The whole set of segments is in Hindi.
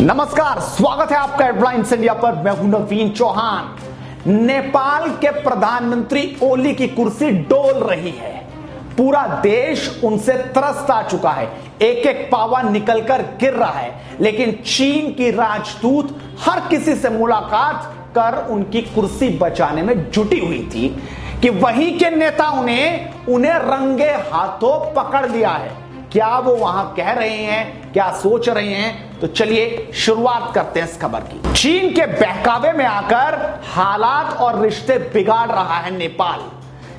नमस्कार, स्वागत है आपका हेडलाइंस इंडिया पर। मैं हूं नवीन चौहान। नेपाल के प्रधानमंत्री ओली की कुर्सी डोल रही है। पूरा देश उनसे त्रस्त आ चुका है। एक एक पावा निकलकर गिर रहा है, लेकिन चीन की राजदूत हर किसी से मुलाकात कर उनकी कुर्सी बचाने में जुटी हुई थी कि वहीं के नेताओं ने उन्हें रंगे हाथों पकड़ लिया है। क्या वो वहां कह रहे हैं, क्या सोच रहे हैं, तो चलिए शुरुआत करते हैं इस खबर की। चीन के बहकावे में आकर हालात और रिश्ते बिगाड़ रहा है नेपाल।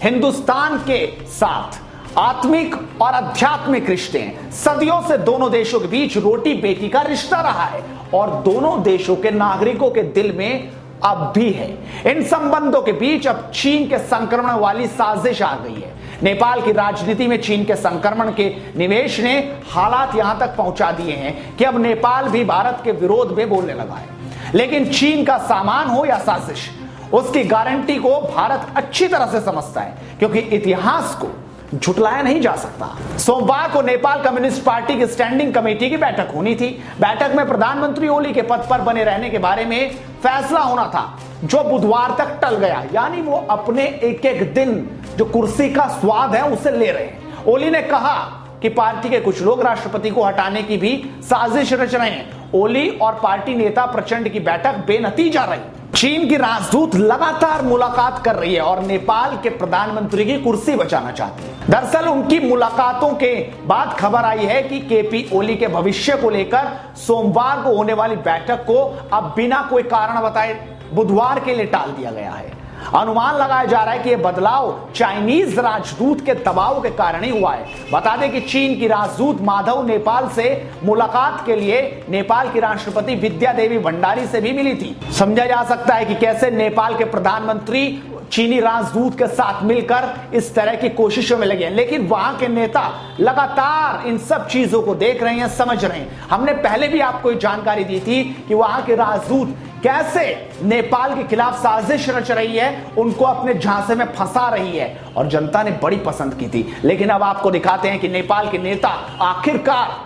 हिंदुस्तान के साथ आत्मिक और आध्यात्मिक रिश्ते हैं। सदियों से दोनों देशों के बीच रोटी बेटी का रिश्ता रहा है और दोनों देशों के नागरिकों के दिल में अब भी है। इन संबंधों के बीच अब चीन के संक्रमण वाली साजिश आ गई है। नेपाल की राजनीति में चीन के संक्रमण के निवेश ने हालात यहां तक पहुंचा दिए हैं कि अब नेपाल भी भारत के विरोध में बोलने लगा है। लेकिन चीन का सामान हो या साजिश, उसकी गारंटी को भारत अच्छी तरह से समझता है, क्योंकि इतिहास को झुटलाया नहीं जा सकता। सोमवार को नेपाल कम्युनिस्ट पार्टी की स्टैंडिंग कमेटी की बैठक होनी थी। बैठक में प्रधानमंत्री ओली के पद पर बने रहने के बारे में फैसला होना था, जो बुधवार तक टल गया। यानी वो अपने एक एक दिन जो कुर्सी का स्वाद है उसे ले रहे हैं। ओली ने कहा कि पार्टी के कुछ लोग राष्ट्रपति को हटाने की भी साजिश रच रहे हैं। ओली और पार्टी नेता प्रचंड की बैठक बेनतीजा रही। चीन की राजदूत लगातार मुलाकात कर रही है और नेपाल के प्रधानमंत्री की कुर्सी बचाना चाहती है। दरअसल उनकी मुलाकातों के बाद खबर आई है कि केपी ओली के भविष्य को लेकर सोमवार को होने वाली बैठक को अब बिना कोई कारण बताए बुधवार के लिए टाल दिया गया है। अनुमान लगाया जा रहा है कि यह बदलाव चाइनीज राजदूत के दबाव के कारण ही हुआ है। बता दें कि चीन की राजदूत माधव नेपाल से मुलाकात के लिए नेपाल की राष्ट्रपति विद्या देवी भंडारी से भी मिली थी। समझा जा सकता है कि कैसे नेपाल के प्रधानमंत्री चीनी राजदूत के साथ मिलकर इस तरह की कोशिशों में लगे हैं। लेकिन वहां के नेता लगातार इन सब चीजों को देख रहे हैं, समझ रहे हैं। हमने पहले भी आपको जानकारी दी थी कि वहां के राजदूत कैसे नेपाल के खिलाफ साजिश रच रही है, उनको अपने झांसे में फंसा रही है, और जनता ने बड़ी पसंद की थी। लेकिन अब आपको दिखाते हैं कि नेपाल के नेता आखिरकार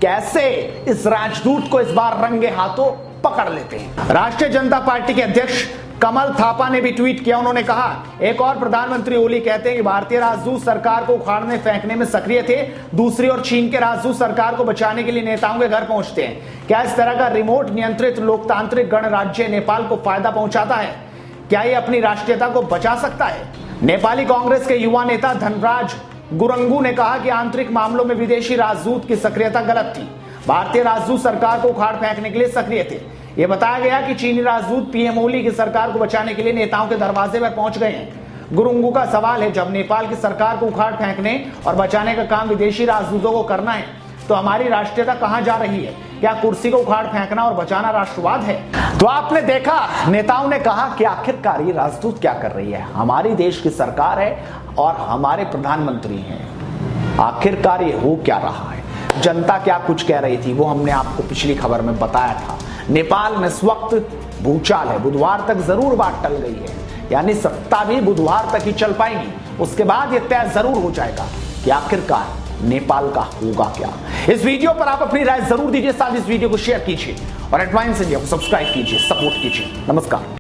कैसे इस राजदूत को इस बार रंगे हाथों पकड़ लेते हैं। राष्ट्रीय जनता पार्टी के अध्यक्ष कमल थापा ने भी ट्वीट किया। उन्होंने कहा, एक और प्रधानमंत्री ओली कहते हैं कि भारतीय राजदूत सरकार को उखाड़ने फेंकने में सक्रिय थे, दूसरी ओर चीन के राजदूत सरकार को बचाने के लिए नेताओं के घर पहुंचते हैं। क्या इस तरह का रिमोट नियंत्रित लोकतांत्रिक गणराज्य नेपाल को फायदा पहुंचाता है? क्या ये अपनी राष्ट्रीयता को बचा सकता है? नेपाली कांग्रेस के युवा नेता धनराज गुरंगू ने कहा कि आंतरिक मामलों में विदेशी राजदूत की सक्रियता गलत थी। भारतीय राजदूत सरकार को उखाड़ फेंकने के लिए सक्रिय थे। यह बताया गया कि चीनी राजदूत पीएम ओली की सरकार को बचाने के लिए नेताओं के दरवाजे पर पहुंच गए हैं। गुरुंगू का सवाल है, जब नेपाल की सरकार को उखाड़ फेंकने और बचाने का काम विदेशी राजदूतों को करना है, तो हमारी राष्ट्रीयता कहां जा रही है? क्या कुर्सी को उखाड़ फेंकना और बचाना राष्ट्रवाद है? तो आपने देखा, नेताओं ने कहा कि आखिरकार ये राजदूत क्या कर रही है। हमारी देश की सरकार है और हमारे प्रधानमंत्री हैं। आखिरकार ये हो क्या रहा है? जनता क्या कुछ कह रही थी वो हमने आपको पिछली खबर में बताया था। नेपाल में इस वक्त भूचाल है। बुधवार तक जरूर बात टल गई है, यानी सत्ता भी बुधवार तक ही चल पाएगी। उसके बाद यह तय जरूर हो जाएगा कि आखिरकार नेपाल का होगा क्या। इस वीडियो पर आप अपनी राय जरूर दीजिए, साथ इस वीडियो को शेयर कीजिए और हेडलाइंस इंडिया को सब्सक्राइब कीजिए, सपोर्ट कीजिए। नमस्कार।